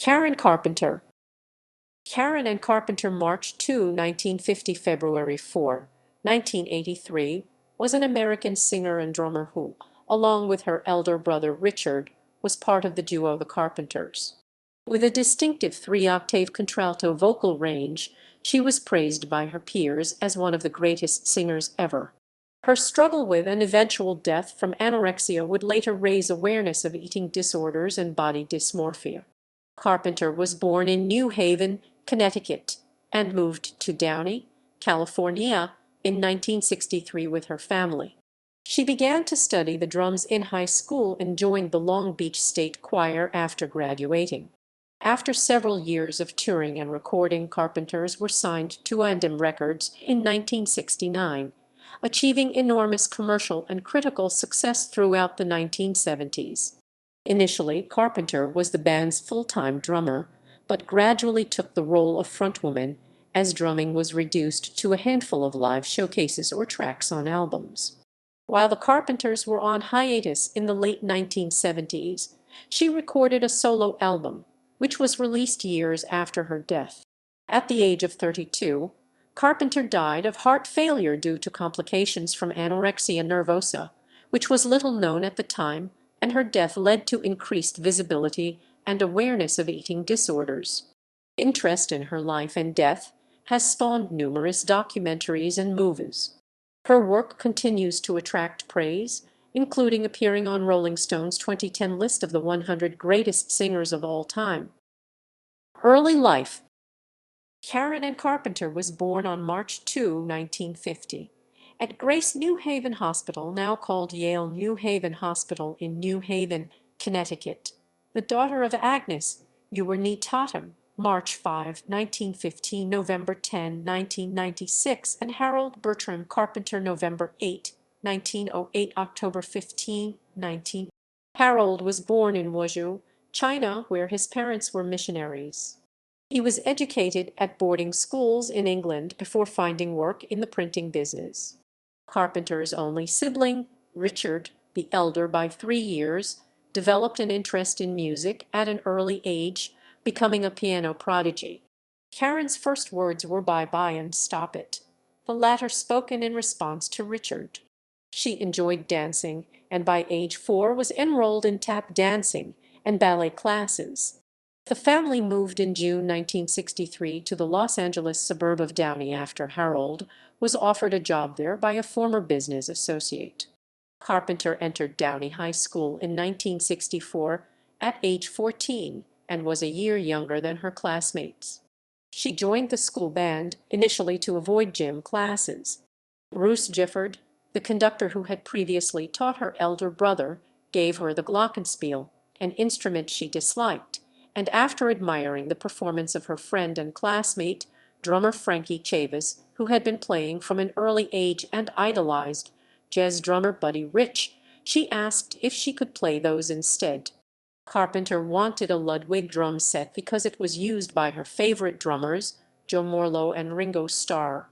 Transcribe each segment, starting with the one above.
Karen Carpenter. Karen Anne Carpenter, March 2, 1950, February 4, 1983, was an American singer and drummer who, along with her elder brother Richard, was part of the duo The Carpenters. With a distinctive three-octave contralto vocal range, she was praised by her peers as one of the greatest singers ever. Her struggle with and eventual death from anorexia would later raise awareness of eating disorders and body dysmorphia. Carpenter was born in New Haven, Connecticut, and moved to Downey, California, in 1963 with her family. She began to study the drums in high school and joined the Long Beach State Choir after graduating. After several years of touring and recording, Carpenters were signed to A&M Records in 1969, achieving enormous commercial and critical success throughout the 1970s. Initially, Carpenter was the band's full-time drummer, but gradually took the role of frontwoman as drumming was reduced to a handful of live showcases or tracks on albums. While the Carpenters were on hiatus in the late 1970s, she recorded a solo album, which was released years after her death. At the age of 32, Carpenter died of heart failure due to complications from anorexia nervosa, which was little known at the time, and her death led to increased visibility and awareness of eating disorders. Interest in her life and death has spawned numerous documentaries and movies. Her work continues to attract praise, including appearing on Rolling Stone's 2010 list of the 100 greatest singers of all time. Early life. Karen Anne Carpenter was born on March 2, 1950, at Grace New Haven Hospital, now called Yale New Haven Hospital in New Haven, Connecticut, the daughter of Agnes Ewerney Totham, March 5, 1915, November 10, 1996, and Harold Bertram Carpenter, November 8, 1908, October 15, 19. Harold was born in Wuzhou, China, where his parents were missionaries. He was educated at boarding schools in England before finding work in the printing business. Carpenter's only sibling, Richard, the elder by 3 years, developed an interest in music at an early age, becoming a piano prodigy. Karen's first words were "bye-bye" and "stop it," the latter spoken in response to Richard. She enjoyed dancing, and by age 4 was enrolled in tap dancing and ballet classes. The family moved in June 1963 to the Los Angeles suburb of Downey after Harold was offered a job there by a former business associate. Carpenter entered Downey High School in 1964 at age 14 and was a year younger than her classmates. She joined the school band, initially to avoid gym classes. Bruce Gifford, the conductor who had previously taught her elder brother, gave her the glockenspiel, an instrument she disliked, and after admiring the performance of her friend and classmate, drummer Frankie Chavis, who had been playing from an early age and idolized jazz drummer Buddy Rich, she asked if she could play those instead. Carpenter wanted a Ludwig drum set because it was used by her favorite drummers, Joe Morello and Ringo Starr.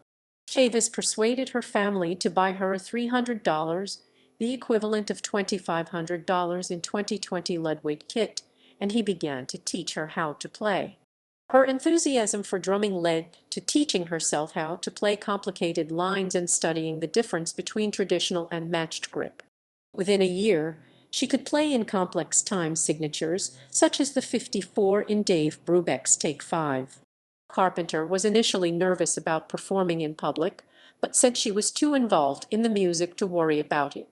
Chavis persuaded her family to buy her a $300, the equivalent of $2,500 in 2020 Ludwig kit, and he began to teach her how to play. Her enthusiasm for drumming led to teaching herself how to play complicated lines and studying the difference between traditional and matched grip. Within a year, she could play in complex time signatures, such as the 54 in Dave Brubeck's Take 5. Carpenter was initially nervous about performing in public, but said she was too involved in the music to worry about it.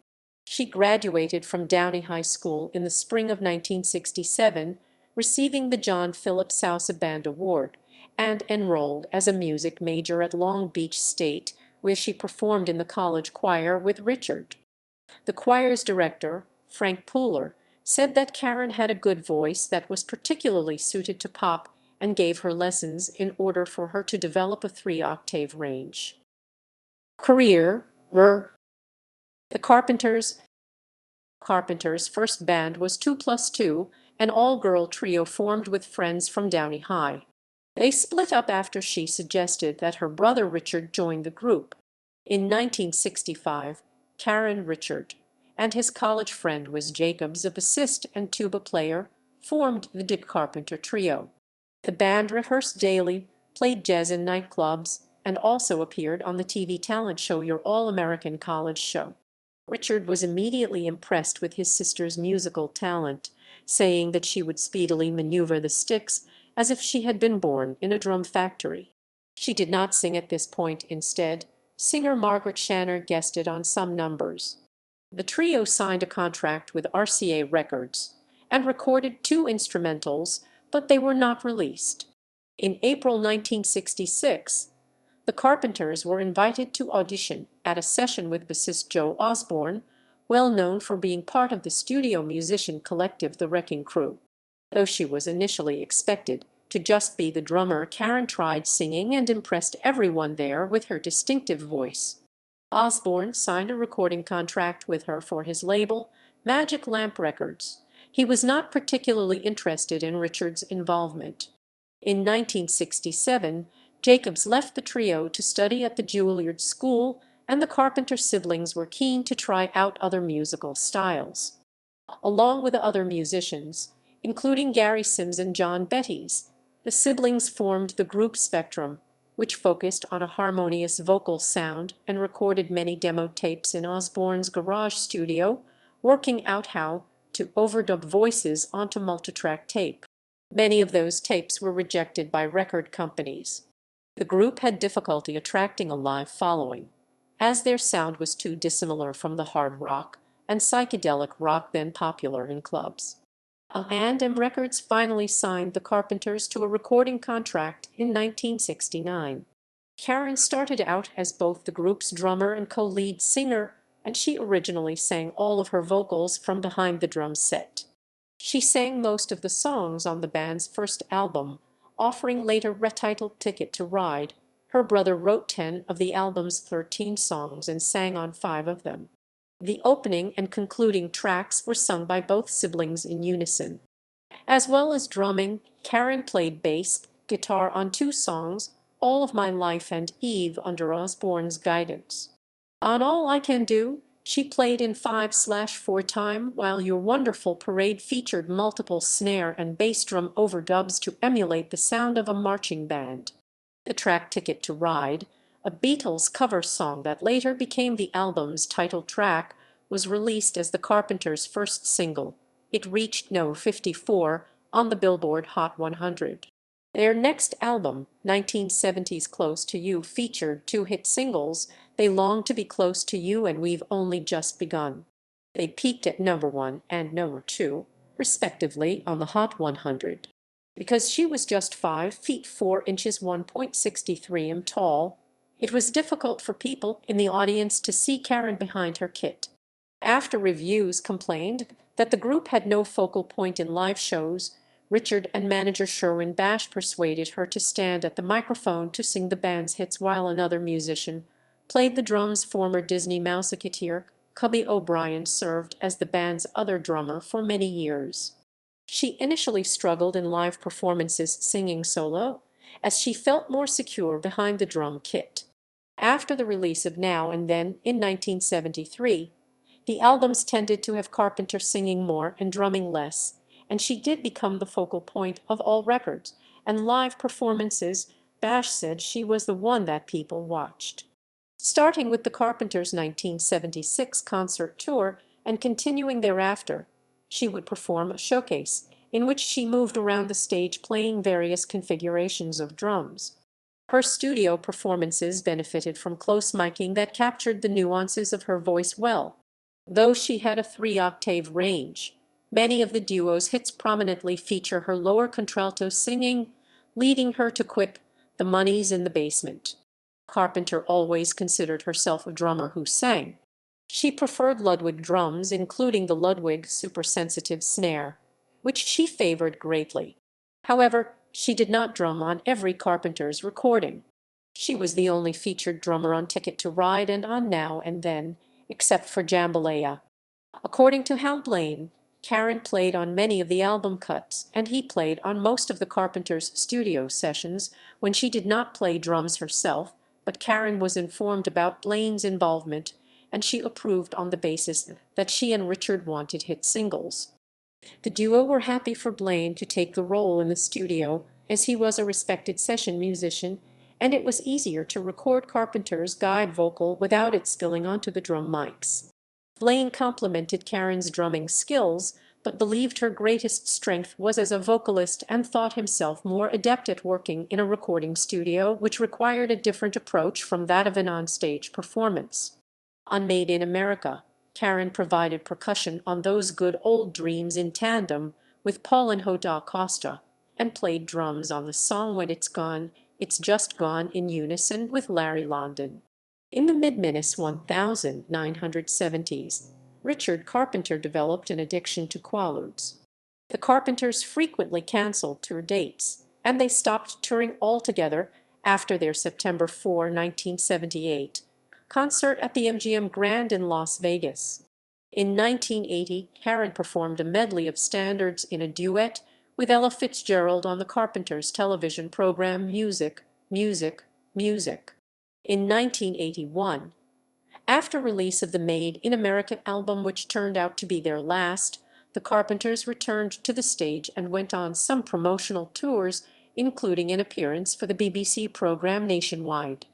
She graduated from Downey High School in the spring of 1967, receiving the John Philip Sousa Band Award, and enrolled as a music major at Long Beach State, where she performed in the college choir with Richard. The choir's director, Frank Pooler, said that Karen had a good voice that was particularly suited to pop and gave her lessons in order for her to develop a three-octave range. Career. The Carpenters' first band was 2+2, an all-girl trio formed with friends from Downey High. They split up after she suggested that her brother Richard join the group. In 1965, Karen, Richard, and his college friend Wes Jacobs, a bassist and tuba player, formed the Dick Carpenter Trio. The band rehearsed daily, played jazz in nightclubs, and also appeared on the TV talent show Your All-American College Show. Richard was immediately impressed with his sister's musical talent, saying that she would speedily maneuver the sticks as if she had been born in a drum factory. She did not sing at this point. Instead, singer Margaret Shanner guested on some numbers. The trio signed a contract with RCA Records and recorded 2 instrumentals, but they were not released. In April 1966, the Carpenters were invited to audition at a session with bassist Joe Osborne, well known for being part of the studio musician collective The Wrecking Crew. Though she was initially expected to just be the drummer, Karen tried singing and impressed everyone there with her distinctive voice. Osborne signed a recording contract with her for his label, Magic Lamp Records. He was not particularly interested in Richard's involvement. In 1967, Jacobs left the trio to study at the Juilliard School, and the Carpenter siblings were keen to try out other musical styles. Along with other musicians, including Gary Sims and John Betties, the siblings formed the group Spectrum, which focused on a harmonious vocal sound and recorded many demo tapes in Osborne's garage studio, working out how to overdub voices onto multitrack tape. Many of those tapes were rejected by record companies. The group had difficulty attracting a live following, as their sound was too dissimilar from the hard rock and psychedelic rock then popular in clubs. A&M Records finally signed the Carpenters to a recording contract in 1969. Karen started out as both the group's drummer and co-lead singer, and she originally sang all of her vocals from behind the drum set. She sang most of the songs on the band's first album, offering later retitled Ticket to Ride. Her brother wrote 10 of the album's 13 songs and sang on 5 of them. The opening and concluding tracks were sung by both siblings in unison. As well as drumming, Karen played bass, guitar on 2 songs, All of My Life and Eve, under Osborne's guidance. On All I Can Do, she played in 5/4 time, while Your Wonderful Parade featured multiple snare and bass drum overdubs to emulate the sound of a marching band. The track Ticket to Ride, a Beatles cover song that later became the album's title track, was released as the Carpenters' first single. It reached No. 54 on the Billboard Hot 100. Their next album, 1970's Close to You, featured 2 hit singles, They Long to Be Close to You and We've Only Just Begun. They peaked at number 1 and number 2, respectively, on the Hot 100. Because she was just 5 feet 4 inches 1.63 m tall, it was difficult for people in the audience to see Karen behind her kit. After reviews complained that the group had no focal point in live shows, Richard and manager Sherwin Bash persuaded her to stand at the microphone to sing the band's hits while another musician played the drums. Former Disney Mouseketeer Cubby O'Brien served as the band's other drummer for many years. She initially struggled in live performances singing solo, as she felt more secure behind the drum kit. After the release of Now and Then in 1973, the albums tended to have Carpenter singing more and drumming less, and she did become the focal point of all records and live performances. Bash said she was the one that people watched. Starting with the Carpenters' 1976 concert tour and continuing thereafter, she would perform a showcase in which she moved around the stage playing various configurations of drums. Her studio performances benefited from close miking that captured the nuances of her voice well. Though she had a 3-octave range, many of the duo's hits prominently feature her lower contralto singing, leading her to quip, "The money's in the basement." Carpenter always considered herself a drummer who sang. She preferred Ludwig drums, including the Ludwig supersensitive snare, which she favored greatly. However, she did not drum on every Carpenter's recording. She was the only featured drummer on Ticket to Ride and on Now and Then, except for Jambalaya. According to Hal Blaine, Karen played on many of the album cuts, and he played on most of the Carpenters' studio sessions when she did not play drums herself, but Karen was informed about Blaine's involvement, and she approved on the basis that she and Richard wanted hit singles. The duo were happy for Blaine to take the role in the studio, as he was a respected session musician, and it was easier to record Carpenter's guide vocal without it spilling onto the drum mics. Blaine complimented Karen's drumming skills, but believed her greatest strength was as a vocalist and thought himself more adept at working in a recording studio, which required a different approach from that of an onstage performance. On Made in America, Karen provided percussion on Those Good Old Dreams in tandem with Paul and Hoda Costa, and played drums on the song When It's Gone, It's Just Gone in unison with Larry London. In the mid-1970s, Richard Carpenter developed an addiction to quaaludes. The Carpenters frequently canceled tour dates, and they stopped touring altogether after their September 4, 1978, concert at the MGM Grand in Las Vegas. In 1980, Karen performed a medley of standards in a duet with Ella Fitzgerald on the Carpenters' television program Music, Music, Music. In 1981, after release of the Made in America album, which turned out to be their last, the Carpenters returned to the stage and went on some promotional tours, including an appearance for the BBC program Nationwide.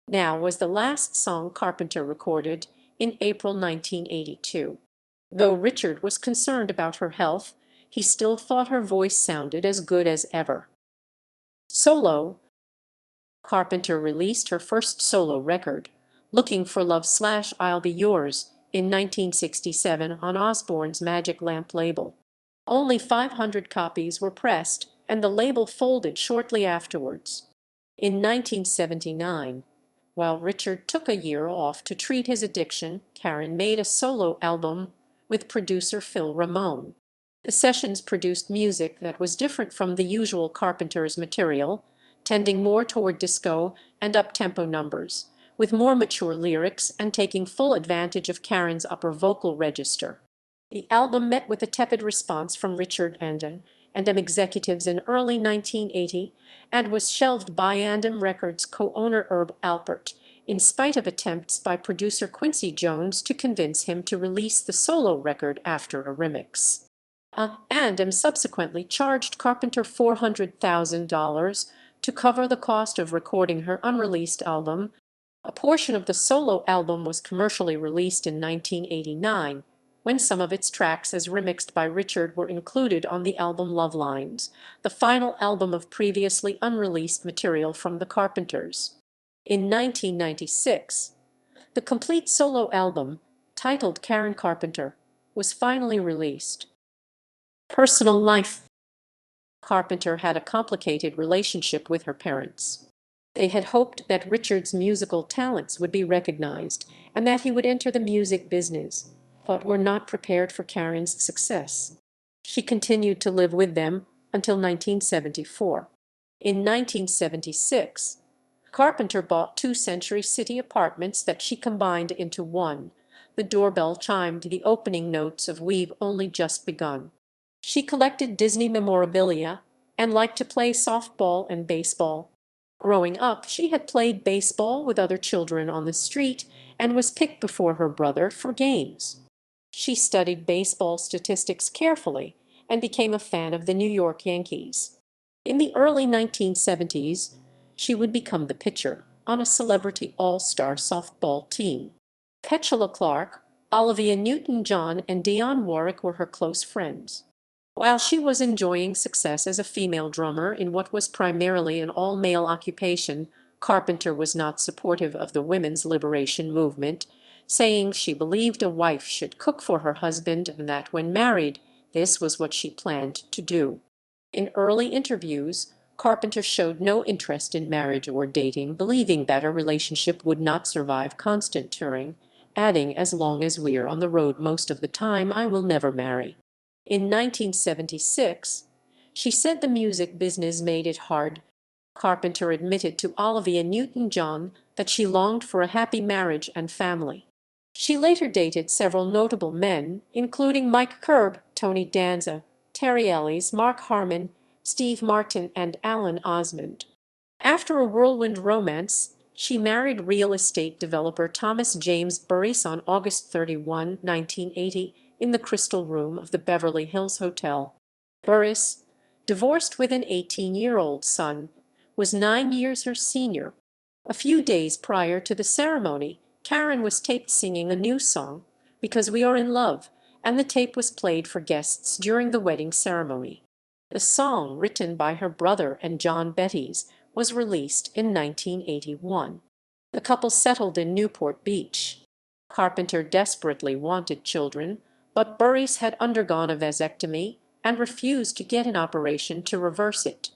Now was the last song Carpenter recorded in April 1982. Though Richard was concerned about her health, he still thought her voice sounded as good as ever. Solo. Carpenter released her first solo record, Looking for Love/I'll Be Yours, in 1967 on Osborne's Magic Lamp label. Only 500 copies were pressed, and the label folded shortly afterwards. In 1979, while Richard took a year off to treat his addiction, Karen made a solo album with producer Phil Ramone. The sessions produced music that was different from the usual Carpenters material, tending more toward disco and up-tempo numbers, with more mature lyrics and taking full advantage of Karen's upper vocal register. The album met with a tepid response from Richard and A&M executives in early 1980 and was shelved by A&M Records co-owner Herb Alpert, in spite of attempts by producer Quincy Jones to convince him to release the solo record after a remix. A&M subsequently charged Carpenter $400,000 to cover the cost of recording her unreleased album. A portion of the solo album was commercially released in 1989, when some of its tracks as remixed by Richard were included on the album Love Lines, the final album of previously unreleased material from the Carpenters. In 1996, the complete solo album, titled Karen Carpenter, was finally released. Personal life. Carpenter had a complicated relationship with her parents. They had hoped that Richard's musical talents would be recognized and that he would enter the music business, but were not prepared for Karen's success. She continued to live with them until 1974. In 1976, Carpenter bought 2 Century City apartments that she combined into one. The doorbell chimed the opening notes of We've Only Just Begun. She collected Disney memorabilia and liked to play softball and baseball. Growing up, she had played baseball with other children on the street and was picked before her brother for games. She studied baseball statistics carefully and became a fan of the New York Yankees. In the early 1970s, she would become the pitcher on a celebrity all-star softball team. Petula Clark, Olivia Newton-John, and Dionne Warwick were her close friends. While she was enjoying success as a female drummer in what was primarily an all-male occupation, Carpenter was not supportive of the women's liberation movement, saying she believed a wife should cook for her husband and that when married, this was what she planned to do. In early interviews, Carpenter showed no interest in marriage or dating, believing that a relationship would not survive constant touring, adding, "As long as we're on the road most of the time, I will never marry." In 1976, she said the music business made it hard. Carpenter admitted to Olivia Newton-John that she longed for a happy marriage and family. She later dated several notable men, including Mike Curb, Tony Danza, Terry Ellis, Mark Harmon, Steve Martin, and Alan Osmond. After a whirlwind romance, she married real estate developer Thomas James Burris on August 31, 1980, in the Crystal Room of the Beverly Hills Hotel. Burris, divorced with an 18-year-old son, was 9 years her senior. A few days prior to the ceremony, Karen was taped singing a new song, Because We Are in Love, and the tape was played for guests during the wedding ceremony. The song, written by her brother and John Betty's, was released in 1981. The couple settled in Newport Beach. Carpenter desperately wanted children, but Burris had undergone a vasectomy and refused to get an operation to reverse it.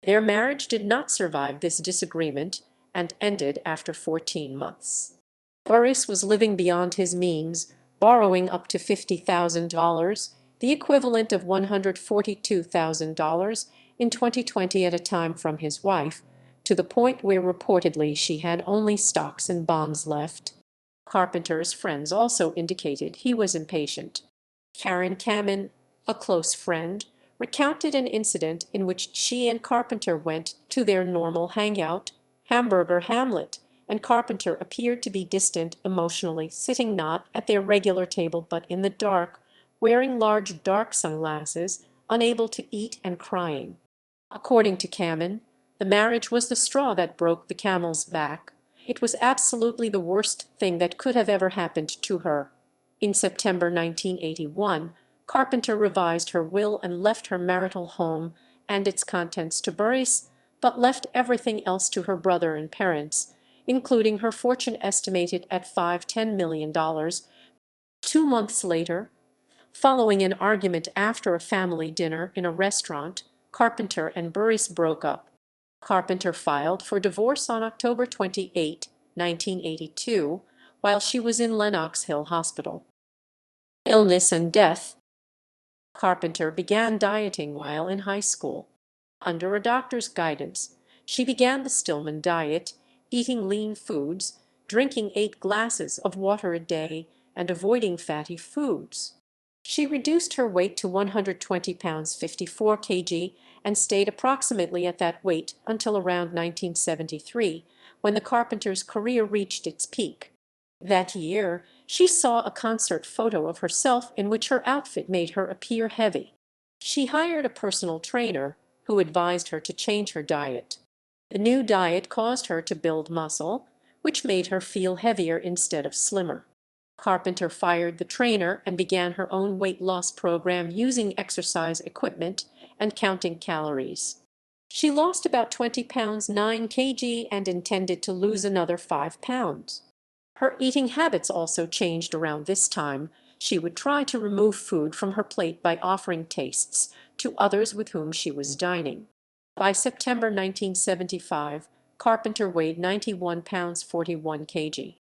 Their marriage did not survive this disagreement and ended after 14 months. Burris was living beyond his means, borrowing up to $50,000, the equivalent of $142,000 in 2020 at a time from his wife, to the point where reportedly she had only stocks and bonds left. Carpenter's friends also indicated he was impatient. Karen Kamen, a close friend, recounted an incident in which she and Carpenter went to their normal hangout, Hamburger Hamlet, and Carpenter appeared to be distant emotionally, sitting not at their regular table but in the dark, wearing large dark sunglasses, unable to eat and crying. According to Kamen, the marriage was the straw that broke the camel's back. It was absolutely the worst thing that could have ever happened to her. In September 1981, Carpenter revised her will and left her marital home and its contents to Burris, but left everything else to her brother and parents, including her fortune estimated at $10 million. 2 months later, following an argument after a family dinner in a restaurant, Carpenter and Burris broke up. Carpenter filed for divorce on October 28, 1982, while she was in Lenox Hill Hospital. Illness and death. Carpenter began dieting while in high school. Under a doctor's guidance, she began the Stillman diet, eating lean foods, drinking 8 glasses of water a day, and avoiding fatty foods. She reduced her weight to 120 pounds 54 kg and stayed approximately at that weight until around 1973, when the Carpenters' career reached its peak. That year, she saw a concert photo of herself in which her outfit made her appear heavy. She hired a personal trainer who advised her to change her diet. The new diet caused her to build muscle, which made her feel heavier instead of slimmer. Carpenter fired the trainer and began her own weight loss program using exercise equipment and counting calories. She lost about 20 pounds 9 kg and intended to lose another 5 pounds. Her eating habits also changed around this time. She would try to remove food from her plate by offering tastes to others with whom she was dining. By September 1975, Carpenter weighed 91 pounds 41 kg.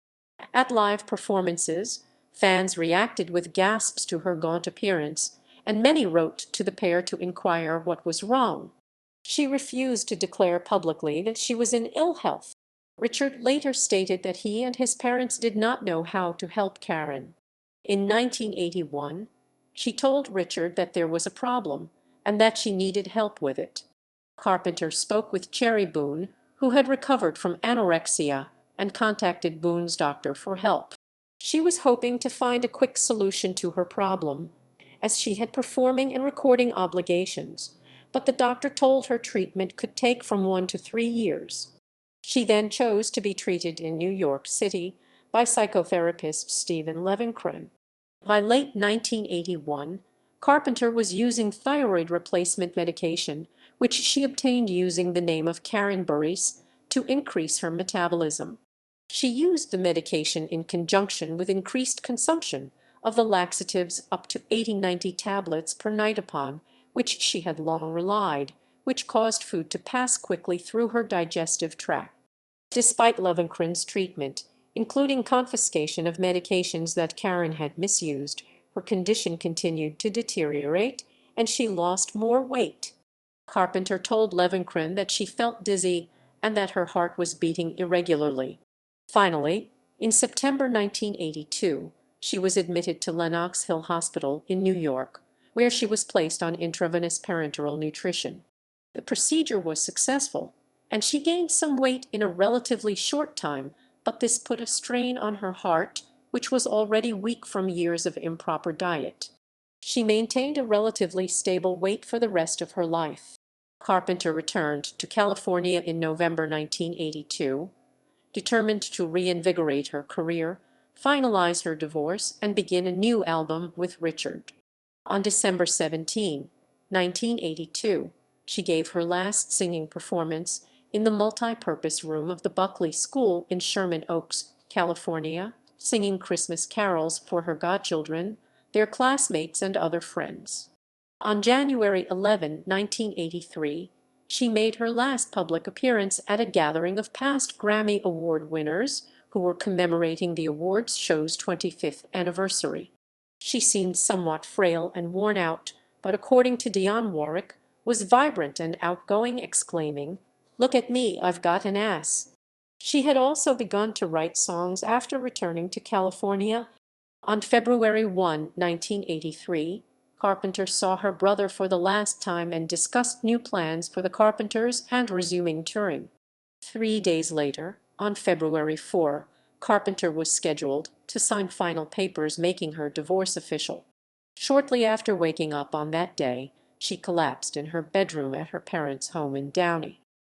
At live performances, fans reacted with gasps to her gaunt appearance, and many wrote to the pair to inquire what was wrong. She refused to declare publicly that she was in ill health. Richard later stated that he and his parents did not know how to help Karen. In 1981, she told Richard that there was a problem and that she needed help with it. Carpenter spoke with Cherry Boone, who had recovered from anorexia, and contacted Boone's doctor for help. She was hoping to find a quick solution to her problem, as she had performing and recording obligations, but the doctor told her treatment could take from 1 to 3 years. She then chose to be treated in New York City by psychotherapist Stephen Levenkron. By late 1981, Carpenter was using thyroid replacement medication, which she obtained using the name of Karen Burris, to increase her metabolism. She used the medication in conjunction with increased consumption of the laxatives up to 80-90 tablets per night upon which she had long relied, which caused food to pass quickly through her digestive tract. Despite Levenkron's treatment, including confiscation of medications that Karen had misused, her condition continued to deteriorate, and she lost more weight. Carpenter told Levenkron that she felt dizzy and that her heart was beating irregularly. Finally, in September 1982, she was admitted to Lenox Hill Hospital in New York, where she was placed on intravenous parenteral nutrition. The procedure was successful, and she gained some weight in a relatively short time, but this put a strain on her heart, which was already weak from years of improper diet. She maintained a relatively stable weight for the rest of her life. Carpenter returned to California in November 1982, determined to reinvigorate her career, finalize her divorce, and begin a new album with Richard. On December 17, 1982, she gave her last singing performance in the multi-purpose room of the Buckley School in Sherman Oaks, California, singing Christmas carols for her godchildren, their classmates, and other friends. On January 11, 1983, she made her last public appearance at a gathering of past Grammy Award winners who were commemorating the awards show's 25th anniversary. She seemed somewhat frail and worn out, but according to Dionne Warwick, was vibrant and outgoing, exclaiming, "Look at me, I've got an ass." She had also begun to write songs after returning to California. On February 1, 1983, Carpenter saw her brother for the last time and discussed new plans for the Carpenters and resuming touring. 3 days later, on February 4, Carpenter was scheduled to sign final papers making her divorce official. Shortly after waking up on that day, she collapsed in her bedroom at her parents' home in Downey.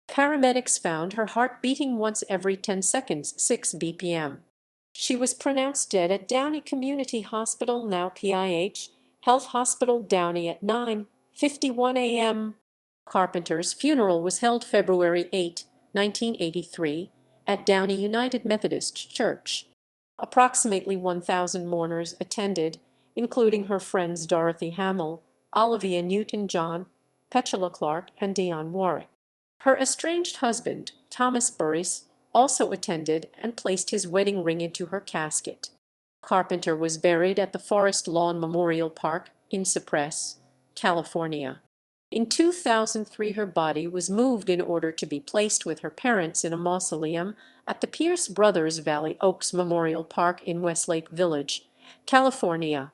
Paramedics found her heart beating once every 10 seconds, 6 bpm. She was pronounced dead at Downey Community Hospital, now PIH, Health Hospital Downey, at 9:51 a.m. Carpenter's funeral was held February 8, 1983, at Downey United Methodist Church. Approximately 1,000 mourners attended, including her friends Dorothy Hamill, Olivia Newton-John, Petula Clark, and Dionne Warwick. Her estranged husband, Thomas Burris, also attended and placed his wedding ring into her casket. Carpenter was buried at the Forest Lawn Memorial Park in Cypress, California. In 2003, her body was moved in order to be placed with her parents in a mausoleum at the Pierce Brothers Valley Oaks Memorial Park in Westlake Village, California.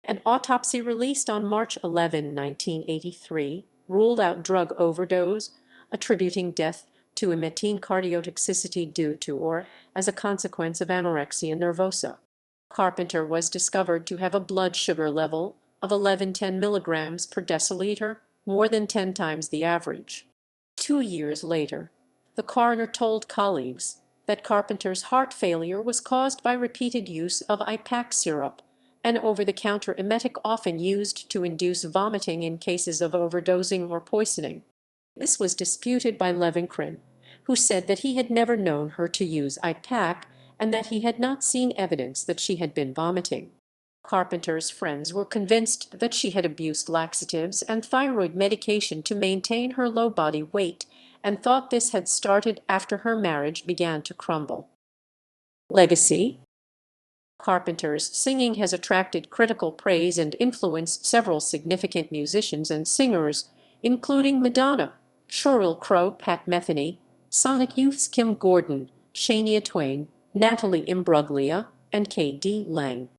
An autopsy released on March 11, 1983, ruled out drug overdose, attributing death to emetine cardiotoxicity due to or as a consequence of anorexia nervosa. Carpenter was discovered to have a blood sugar level of 1110 milligrams per deciliter, more than 10 times the average. 2 years later, the coroner told colleagues that Carpenter's heart failure was caused by repeated use of ipac syrup, an over-the-counter emetic often used to induce vomiting in cases of overdosing or poisoning. This was disputed by Levincrin, who said that he had never known her to use ipac and that he had not seen evidence that she had been vomiting. Carpenter's friends were convinced that she had abused laxatives and thyroid medication to maintain her low body weight and thought this had started after her marriage began to crumble. Legacy. Carpenter's singing has attracted critical praise and influenced several significant musicians and singers, including Madonna, Sheryl Crow, Pat Metheny, Sonic Youth's Kim Gordon, Shania Twain, Natalie Imbruglia, and K.D. Lang.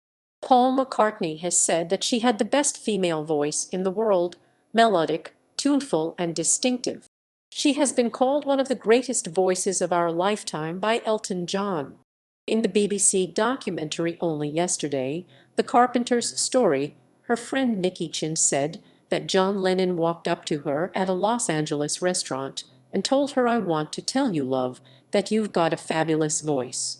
Paul McCartney has said that she had the best female voice in the world, melodic, tuneful, and distinctive. She has been called one of the greatest voices of our lifetime by Elton John. In the BBC documentary Only Yesterday, The Carpenters' Story, her friend Nikki Chin said that John Lennon walked up to her at a Los Angeles restaurant and told her, "I want to tell you, love, that you've got a fabulous voice."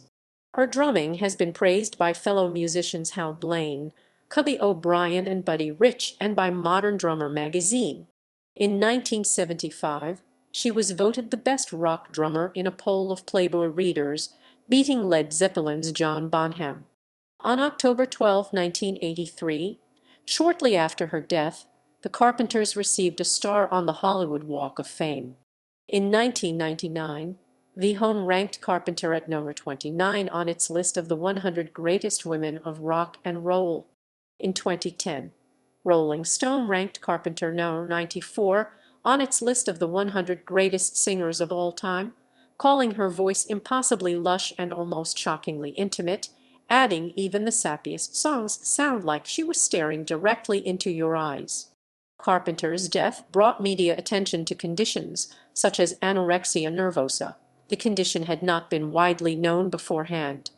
Her drumming has been praised by fellow musicians Hal Blaine, Cubby O'Brien, and Buddy Rich, and by Modern Drummer magazine. In 1975, she was voted the best rock drummer in a poll of Playboy readers, beating Led Zeppelin's John Bonham. On October 12, 1983, shortly after her death, the Carpenters received a star on the Hollywood Walk of Fame. In 1999, VH1 ranked Carpenter at number 29 on its list of the 100 greatest women of rock and roll. In 2010, Rolling Stone ranked Carpenter number 94 on its list of the 100 greatest singers of all time, calling her voice impossibly lush and almost shockingly intimate, adding, "Even the sappiest songs sound like she was staring directly into your eyes." Carpenter's death brought media attention to conditions such as anorexia nervosa. The condition had not been widely known beforehand.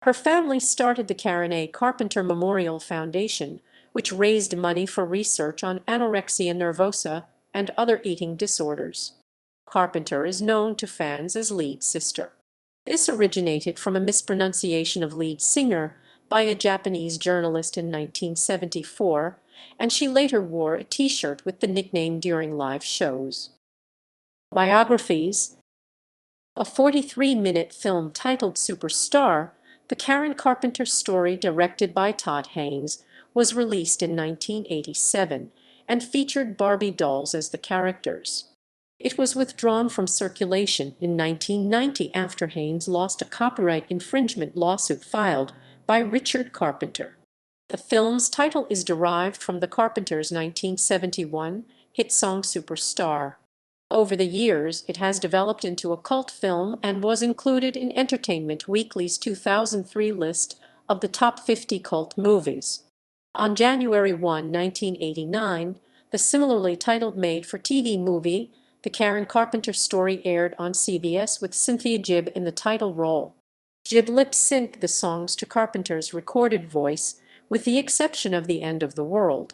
Her family started the Karen A. Carpenter Memorial Foundation, which raised money for research on anorexia nervosa and other eating disorders. Carpenter is known to fans as lead sister. This originated from a mispronunciation of lead singer by a Japanese journalist in 1974, and she later wore a T-shirt with the nickname during live shows. Biographies. A 43-minute film titled Superstar, the Karen Carpenter story directed by Todd Haynes, was released in 1987 and featured Barbie dolls as the characters. It was withdrawn from circulation in 1990 after Haynes lost a copyright infringement lawsuit filed by Richard Carpenter. The film's title is derived from the Carpenters' 1971 hit song Superstar. Over the years, it has developed into a cult film and was included in Entertainment Weekly's 2003 list of the top 50 cult movies. On January 1, 1989, the similarly titled made-for-TV movie, The Karen Carpenter Story, aired on CBS with Cynthia Gibb in the title role. Gibb lip-synced the songs to Carpenter's recorded voice, with the exception of The End of the World.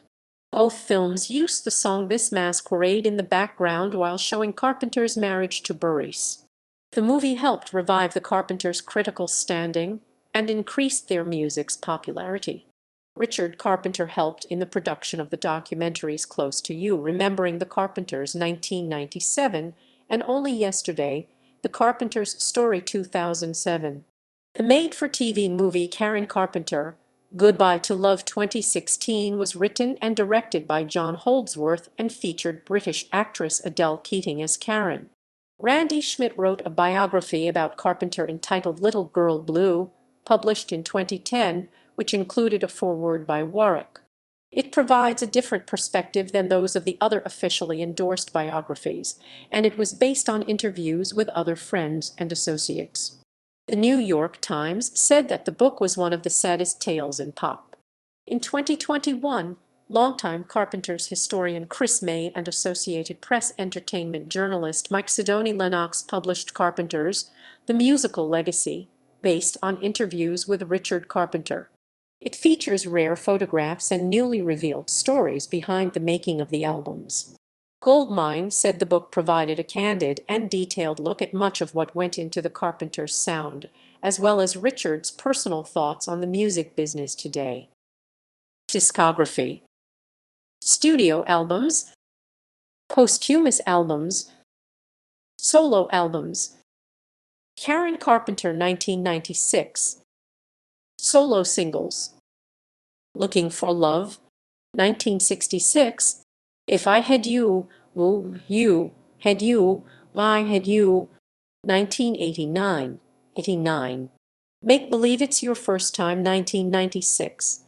Both films used the song This Masquerade in the background while showing Carpenter's marriage to Burris. The movie helped revive the Carpenters' critical standing and increased their music's popularity. Richard Carpenter helped in the production of the documentaries Close to You, Remembering the Carpenters 1997, and Only Yesterday, The Carpenters' Story 2007. The made-for-TV movie Karen Carpenter, Goodbye to Love 2016 was written and directed by John Holdsworth and featured British actress Adele Keating as Karen. Randy Schmidt wrote a biography about Carpenter entitled Little Girl Blue, published in 2010, which included a foreword by Warwick. It provides a different perspective than those of the other officially endorsed biographies, and it was based on interviews with other friends and associates. The New York Times said that the book was one of the saddest tales in pop. In 2021, longtime Carpenters historian Chris May and Associated Press entertainment journalist Mike Sidoni Lennox published Carpenters, The Musical Legacy, based on interviews with Richard Carpenter. It features rare photographs and newly revealed stories behind the making of the albums. Goldmine said the book provided a candid and detailed look at much of what went into the Carpenters' sound, as well as Richard's personal thoughts on the music business today. Discography. Studio albums, posthumous albums, solo albums. Karen Carpenter 1996. Solo singles. Looking for Love 1966. If I Had You, Ooh, You, Had You, I Had You 1989. 89. Make Believe It's Your First Time 1996.